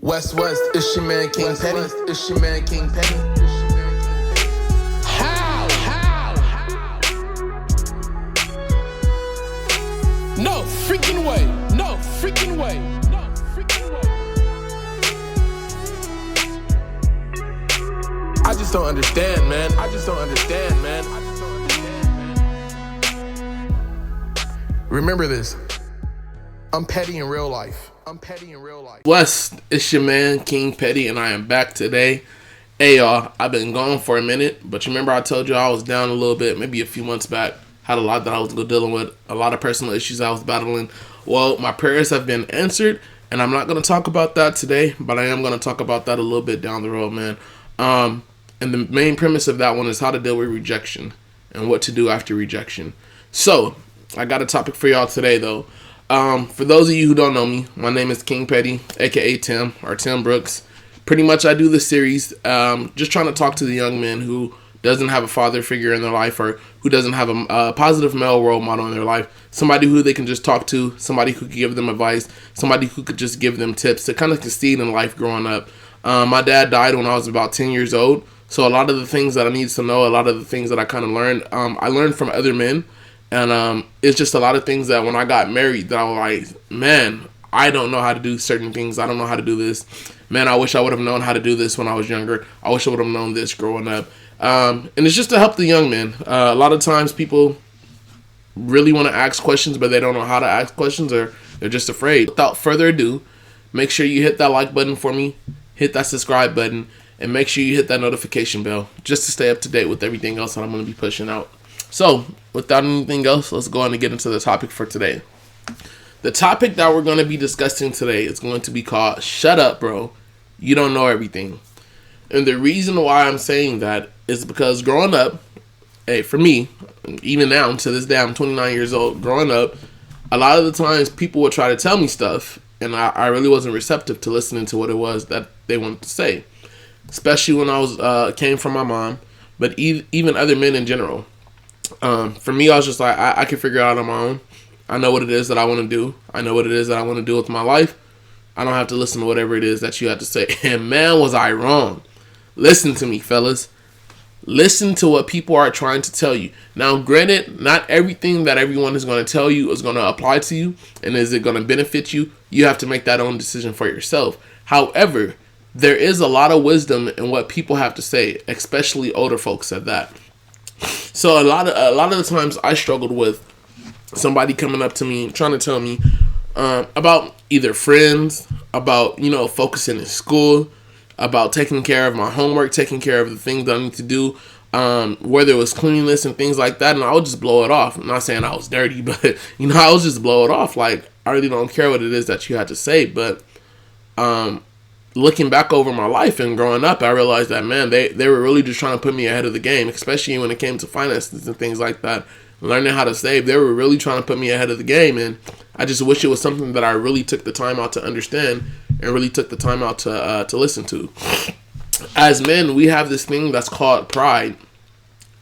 West, it's your man King Petty. It's your man King Petty. How? No freaking way. No freaking way. No freaking way. I just don't understand, man. Remember this. I'm petty in real life. West, it's your man King Petty, and I am back today. Hey y'all, I've been gone for a minute, but you remember I told you I was down a little bit, maybe a few months back. Had a lot that I was dealing with, a lot of personal issues I was battling. Well, my prayers have been answered, and I'm not going to talk about that today, but I am going to talk about that a little bit down the road, man. And the main premise of that one is how to deal with rejection and what to do after rejection. So, I got a topic for y'all today, though. For those of you who don't know me, my name is King Petty, aka Tim, or Tim Brooks. Pretty much I do this series just trying to talk to the young men who doesn't have a father figure in their life, or who doesn't have a positive male role model in their life. Somebody who they can just talk to, somebody who could give them advice, somebody who could just give them tips to kind of succeed in life growing up. My dad died when I was about 10 years old, so a lot of the things that I needed to know, a lot of the things that I kind of learned, I learned from other men. And it's just a lot of things that when I got married that I was like, man, I don't know how to do certain things. I don't know how to do this. Man, I wish I would have known how to do this when I was younger. I wish I would have known this growing up. And it's just to help the young men. A lot of times people really want to ask questions, but they don't know how to ask questions, or they're just afraid. Without further ado, make sure you hit that like button for me, hit that subscribe button, and make sure you hit that notification bell just to stay up to date with everything else that I'm going to be pushing out. So, without anything else, let's go on and get into the topic for today. The topic that we're going to be discussing today is going to be called Shut Up, Bro. You Don't Know Everything. And the reason why I'm saying that is because growing up, hey, for me, even now, to this day, I'm 29 years old. Growing up, a lot of the times people would try to tell me stuff, and I really wasn't receptive to listening to what it was that they wanted to say. Especially when I was came from my mom, but even other men in general. For me, I was just like, I can figure it out on my own. I know what it is that I want to do. I know what it is that I want to do with my life. I don't have to listen to whatever it is that you have to say. And man, was I wrong. Listen to me, fellas. Listen to what people are trying to tell you. Now, granted, not everything that everyone is going to tell you is going to apply to you. And is it going to benefit you? You have to make that own decision for yourself. However, there is a lot of wisdom in what people have to say, especially older folks at that. So a lot of the times I struggled with somebody coming up to me trying to tell me about either friends, about focusing in school, about taking care of my homework, taking care of the things that I need to do, whether it was cleanliness and things like that, and I would just blow it off. I'm not saying I was dirty, but I would just blow it off. Like, I really don't care what it is that you had to say, but looking back over my life and growing up, I realized that, man, they were really just trying to put me ahead of the game, especially when it came to finances and things like that. Learning how to save, they were really trying to put me ahead of the game, and I just wish it was something that I really took the time out to understand and really took the time out to listen to. As men, we have this thing that's called pride,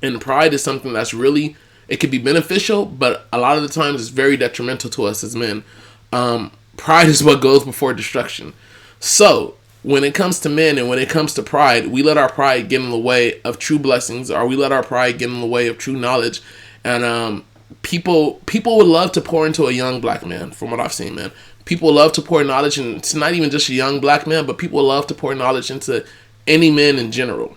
and pride is something that's really, it can be beneficial, but a lot of the times it's very detrimental to us as men. Pride is what goes before destruction. So, when it comes to men and when it comes to pride, we let our pride get in the way of true blessings, or we let our pride get in the way of true knowledge. And people would love to pour into a young black man, from what I've seen, man. People love to pour knowledge, and it's not even just a young black man, but people love to pour knowledge into any man in general.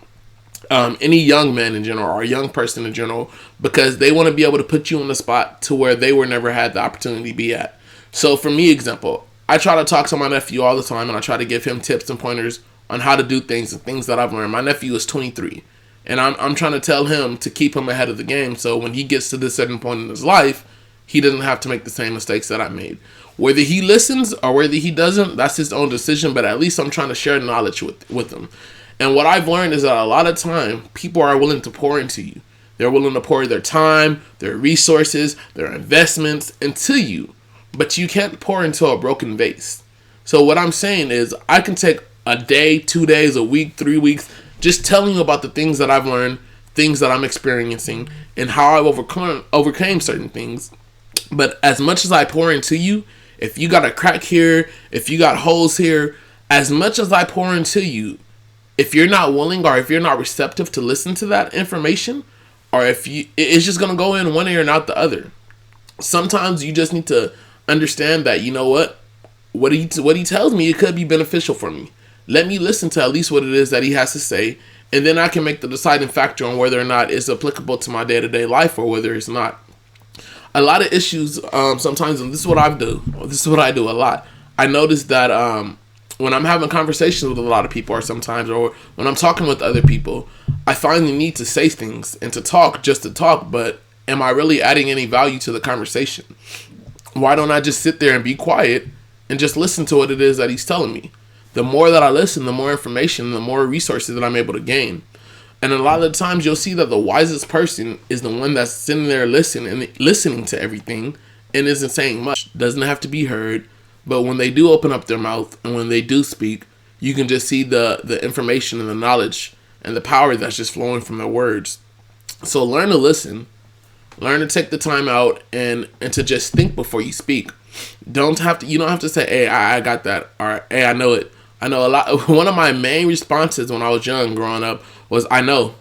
Any young man in general, or a young person in general, because they want to be able to put you on the spot to where they were never had the opportunity to be at. So for me, example, I try to talk to my nephew all the time, and I try to give him tips and pointers on how to do things and things that I've learned. My nephew is 23, and I'm trying to tell him to keep him ahead of the game, so when he gets to this certain point in his life, he doesn't have to make the same mistakes that I made. Whether he listens or whether he doesn't, that's his own decision, but at least I'm trying to share knowledge with him. And what I've learned is that a lot of time, people are willing to pour into you. They're willing to pour their time, their resources, their investments into you. But you can't pour into a broken vase. So what I'm saying is, I can take a day, 2 days, a week, 3 weeks, just telling you about the things that I've learned, things that I'm experiencing, and how I've overcame certain things. But as much as I pour into you, if you got a crack here, if you got holes here, As much as I pour into you, if you're not willing or if you're not receptive to listen to that information, or if you, it's just gonna go in one ear and out the other. Sometimes you just need to understand that, you know what he tells me, it could be beneficial for me. Let me listen to at least what it is that he has to say, and then I can make the deciding factor on whether or not it's applicable to my day-to-day life or whether it's not. A lot of issues sometimes, and this is what I do. This is what I do a lot. I notice that when I'm having conversations with a lot of people, or sometimes, or when I'm talking with other people, I find the need to say things and to talk just to talk. But am I really adding any value to the conversation? Why don't I just sit there and be quiet and just listen to what it is that he's telling me? The more that I listen, the more information, the more resources that I'm able to gain. And a lot of the times you'll see that the wisest person is the one that's sitting there listening to everything and isn't saying much. Doesn't have to be heard, but when they do open up their mouth and when they do speak, you can just see the information and the knowledge and the power that's just flowing from their words. So learn to listen, learn to take the time out and to just think before you speak. You don't have to say, hey, I got that, or hey, I know it. I know a lot. One of my main responses when I was young growing up was, I know.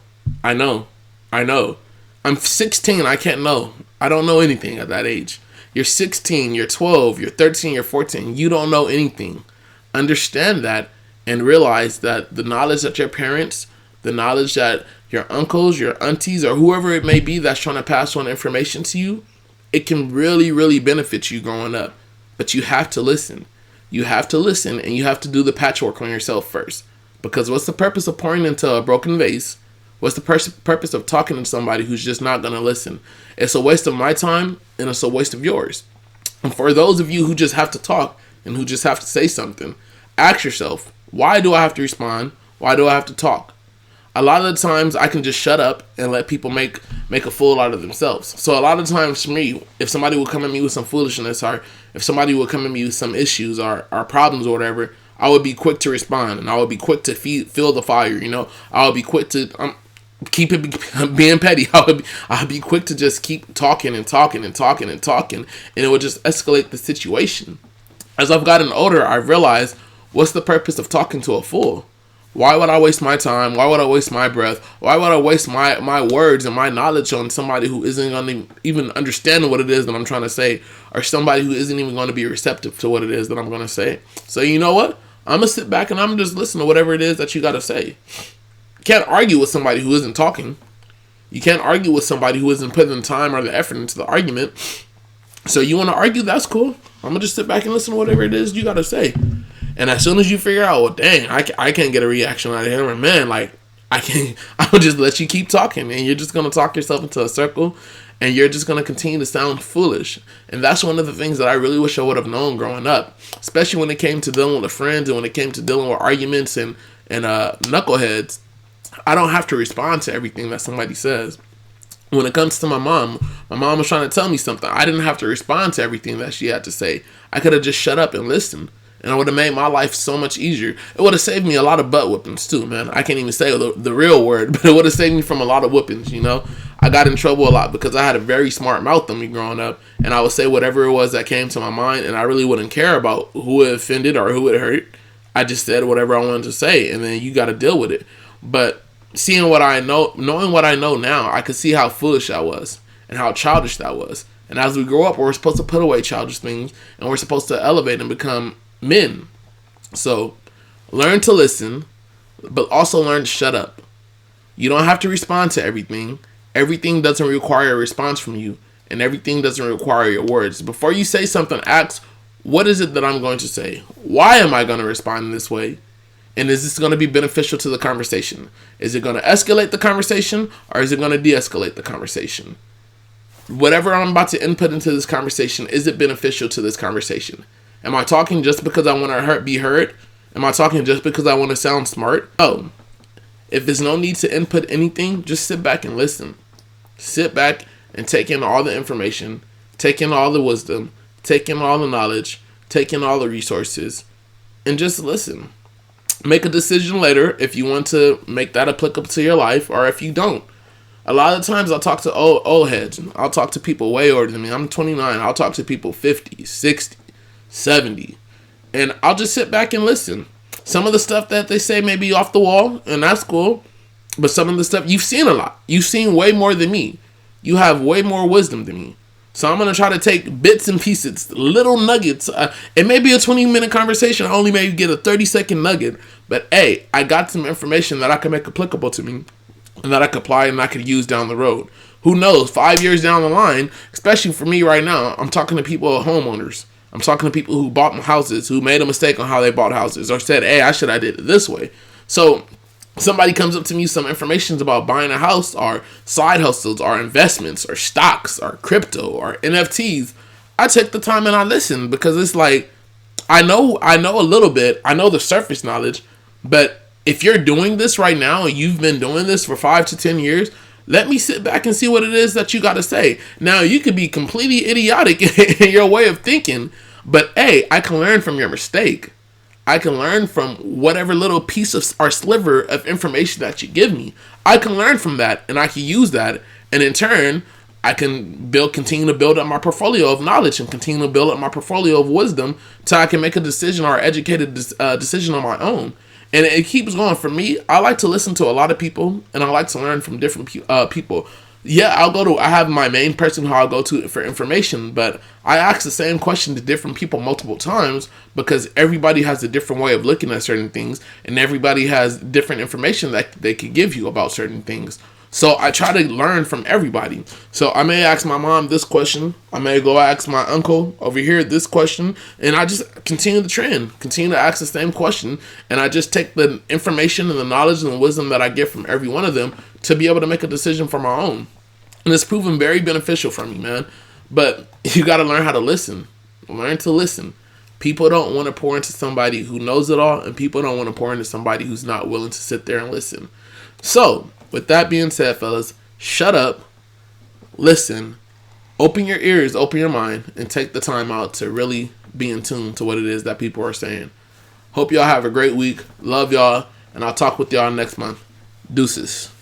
I'm 16, I can't know. I don't know anything at that age. You're 16, you're 12, you're 13, you're 14. You don't know anything. Understand that and realize that the knowledge that your parents, the knowledge that your uncles, your aunties, or whoever it may be that's trying to pass on information to you, it can really, really benefit you growing up. But you have to listen. You have to listen, and you have to do the patchwork on yourself first. Because what's the purpose of pouring into a broken vase? What's the purpose of talking to somebody who's just not going to listen? It's a waste of my time, and it's a waste of yours. And for those of you who just have to talk and who just have to say something, ask yourself, why do I have to respond? Why do I have to talk? A lot of the times I can just shut up and let people make a fool out of themselves. So a lot of times for me, if somebody would come at me with some foolishness, or if somebody would come at me with some issues or problems or whatever, I would be quick to respond, and I would be quick to feel the fire. I would be quick to keep it being petty. I'd be quick to just keep talking, and it would just escalate the situation. As I've gotten older, I've realized, what's the purpose of talking to a fool? Why would I waste my time? Why would I waste my breath? Why would I waste my words and my knowledge on somebody who isn't going to even understand what it is that I'm trying to say, or somebody who isn't even going to be receptive to what it is that I'm going to say? So you know what? I'm going to sit back and I'm just listen to whatever it is that you got to say. You can't argue with somebody who isn't talking. You can't argue with somebody who isn't putting the time or the effort into the argument. So you want to argue? That's cool. I'm going to just sit back and listen to whatever it is you got to say. And as soon as you figure out, well, dang, I can't get a reaction out of him, or man, like, I'll just let you keep talking, and you're just going to talk yourself into a circle, and you're just going to continue to sound foolish. And that's one of the things that I really wish I would have known growing up, especially when it came to dealing with friends and when it came to dealing with arguments and knuckleheads. I don't have to respond to everything that somebody says. When it comes to my mom was trying to tell me something. I didn't have to respond to everything that she had to say. I could have just shut up and listened. And it would have made my life so much easier. It would have saved me a lot of butt whoopings too, man. I can't even say the real word, but it would have saved me from a lot of whoopings, I got in trouble a lot because I had a very smart mouth on me growing up. And I would say whatever it was that came to my mind, and I really wouldn't care about who it offended or who it hurt. I just said whatever I wanted to say, and then you got to deal with it. But knowing what I know now, I could see how foolish I was and how childish that was. And as we grow up, we're supposed to put away childish things, and we're supposed to elevate and become men. So learn to listen, but also learn to shut up. You don't have to respond to everything. Everything doesn't require a response from you, and everything doesn't require your words. Before you say something, ask, what is it that I'm going to say? Why am I going to respond this way? And is this going to be beneficial to the conversation? Is it going to escalate the conversation, or is it going to de-escalate the conversation? Whatever I'm about to input into this conversation, is it beneficial to this conversation? Am I talking just because I want to be heard? Am I talking just because I want to sound smart? No. If there's no need to input anything, just sit back and listen. Sit back and take in all the information, take in all the wisdom, take in all the knowledge, take in all the resources, and just listen. Make a decision later if you want to make that applicable to your life, or if you don't. A lot of times I'll talk to old heads. I'll talk to people way older than me. I'm 29. I'll talk to people 50, 60, 70. And I'll just sit back and listen. Some of the stuff that they say may be off the wall, and that's cool. But some of the stuff, you've seen a lot. You've seen way more than me. You have way more wisdom than me. So I'm going to try to take bits and pieces, little nuggets. It may be a 20-minute conversation. I only may get a 30-second nugget. But, hey, I got some information that I can make applicable to me and that I could apply and I could use down the road. Who knows, 5 years down the line, especially for me right now, I'm talking to people, homeowners. I'm talking to people who bought houses, who made a mistake on how they bought houses or said, hey, I should have did it this way. So somebody comes up to me, some information about buying a house or side hustles or investments or stocks or crypto or NFTs. I take the time and I listen because it's like, I know a little bit. I know the surface knowledge, but if you're doing this right now and you've been doing this for 5 to 10 years, let me sit back and see what it is that you got to say. Now, you could be completely idiotic in your way of thinking, but hey, I can learn from your mistake. I can learn from whatever little piece of or sliver of information that you give me. I can learn from that and I can use that. And in turn, I can continue to build up my portfolio of knowledge and continue to build up my portfolio of wisdom till I can make a decision or educated decision on my own. And it keeps going. For me, I like to listen to a lot of people and I like to learn from different people. Yeah, I have my main person who I'll go to for information, but I ask the same question to different people multiple times because everybody has a different way of looking at certain things and everybody has different information that they could give you about certain things. So I try to learn from everybody. So I may ask my mom this question. I may go ask my uncle over here this question. And I just continue the trend, continue to ask the same question. And I just take the information and the knowledge and the wisdom that I get from every one of them to be able to make a decision for my own. And it's proven very beneficial for me, man. But you got to learn how to listen. Learn to listen. People don't want to pour into somebody who knows it all. And people don't want to pour into somebody who's not willing to sit there and listen. So, with that being said, fellas, shut up, listen, open your ears, open your mind, and take the time out to really be in tune to what it is that people are saying. Hope y'all have a great week. Love y'all, and I'll talk with y'all next month. Deuces.